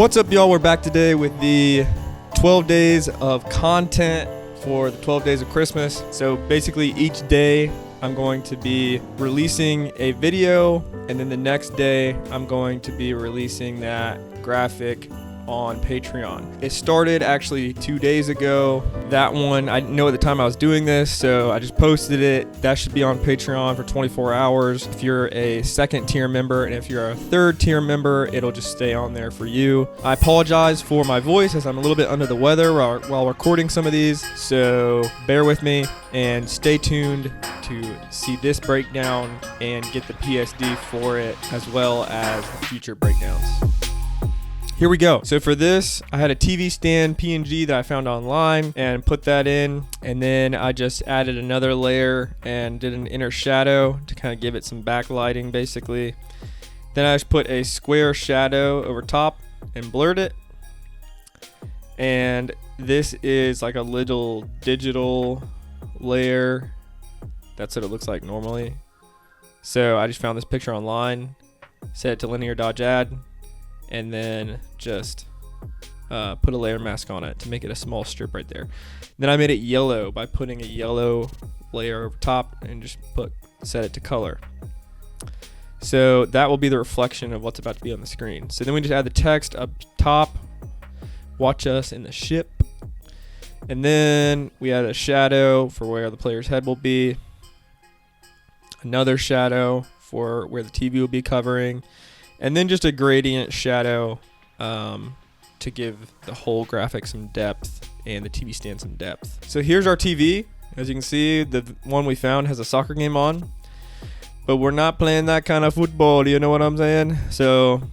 What's up, y'all? We're back today with the 12 days of content for the 12 days of Christmas. So basically each day I'm going to be releasing a video, and then the next day I'm going to be releasing that graphic on Patreon. It started actually 2 days ago. That one, I know at the time I was doing this, so I just posted it. That should be on Patreon for 24 hours if you're a second tier member, and if you're a third tier member, it'll just stay on there for you. I apologize for my voice as I'm a little bit under the weather while recording some of these, so bear with me and stay tuned to see this breakdown and get the PSD for it, as well as future breakdowns. Here we go. So for this, I had a TV stand PNG that I found online and put that in, and then I just added another layer and did an inner shadow to kind of give it some backlighting basically. Then I just put a square shadow over top and blurred it. And this is like a little digital layer. That's what it looks like normally. So I just found this picture online, set it to linear dodge add, and then just put a layer mask on it to make it a small strip right there. Then I made it yellow by putting a yellow layer over top and just set it to color. So that will be the reflection of what's about to be on the screen. So then we just add the text up top, watch us in the ship. And then we add a shadow for where the player's head will be. Another shadow for where the TV will be covering. And then just a gradient shadow to give the whole graphic some depth and the TV stand some depth. So here's our TV. As you can see, the one we found has a soccer game on, but we're not playing that kind of football. Do you know what I'm saying? So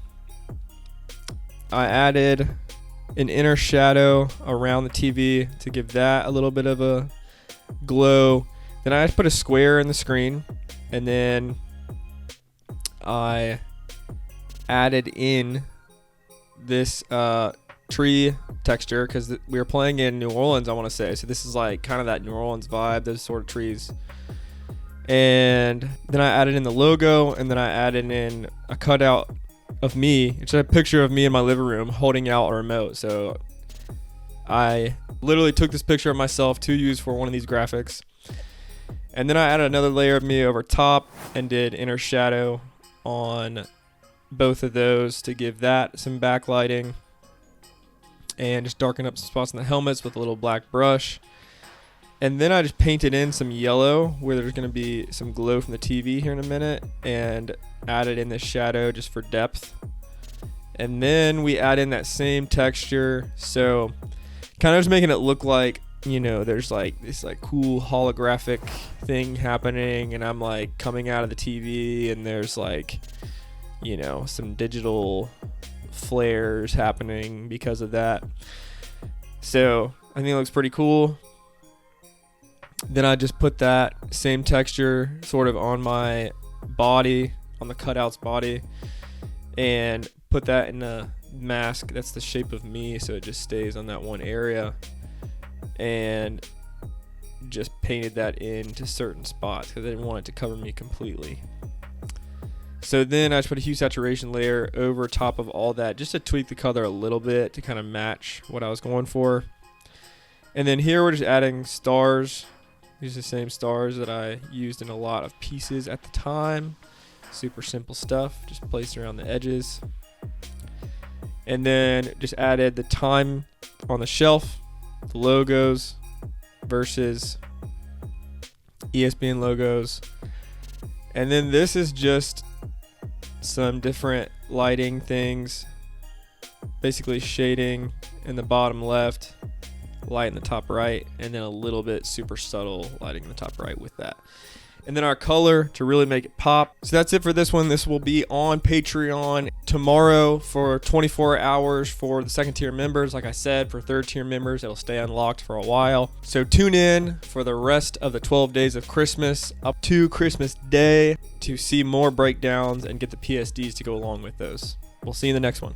I added an inner shadow around the TV to give that a little bit of a glow. Then I just put a square in the screen, and then I added in this tree texture because we were playing in New Orleans, I want to say. So this is like kind of that New Orleans vibe, those sort of trees. And then I added in the logo, and then I added in a cutout of me. It's a picture of me in my living room holding out a remote. So I literally took this picture of myself to use for one of these graphics. And then I added another layer of me over top and did inner shadow on both of those to give that some backlighting, and just darken up some spots in the helmets with a little black brush. And then I just painted in some yellow where there's going to be some glow from the TV here in a minute, and added in this shadow just for depth. And then we add in that same texture, so kind of just making it look like, you know, there's like this like cool holographic thing happening, and I'm like coming out of the TV, and there's like, you know, some digital flares happening because of that. So I think it looks pretty cool. Then I just put that same texture sort of on my body, on the cutout's body, and put that in a mask that's the shape of me, so it just stays on that one area, and just painted that into certain spots because I didn't want it to cover me completely. So then I just put a hue saturation layer over top of all that just to tweak the color a little bit to kind of match what I was going for. And then here we're just adding stars. These are the same stars that I used in a lot of pieces at the time. Super simple stuff, just placed around the edges. And then just added the time on the shelf, the logos versus ESPN logos. And then this is just some different lighting things, basically shading in the bottom left, light in the top right, and then a little bit super subtle lighting in the top right with that. And then our color to really make it pop. So that's it for this one. This will be on Patreon tomorrow for 24 hours for the second tier members. Like I said, for third tier members, it'll stay unlocked for a while. So tune in for the rest of the 12 days of Christmas up to Christmas Day to see more breakdowns and get the PSDs to go along with those. We'll see you in the next one.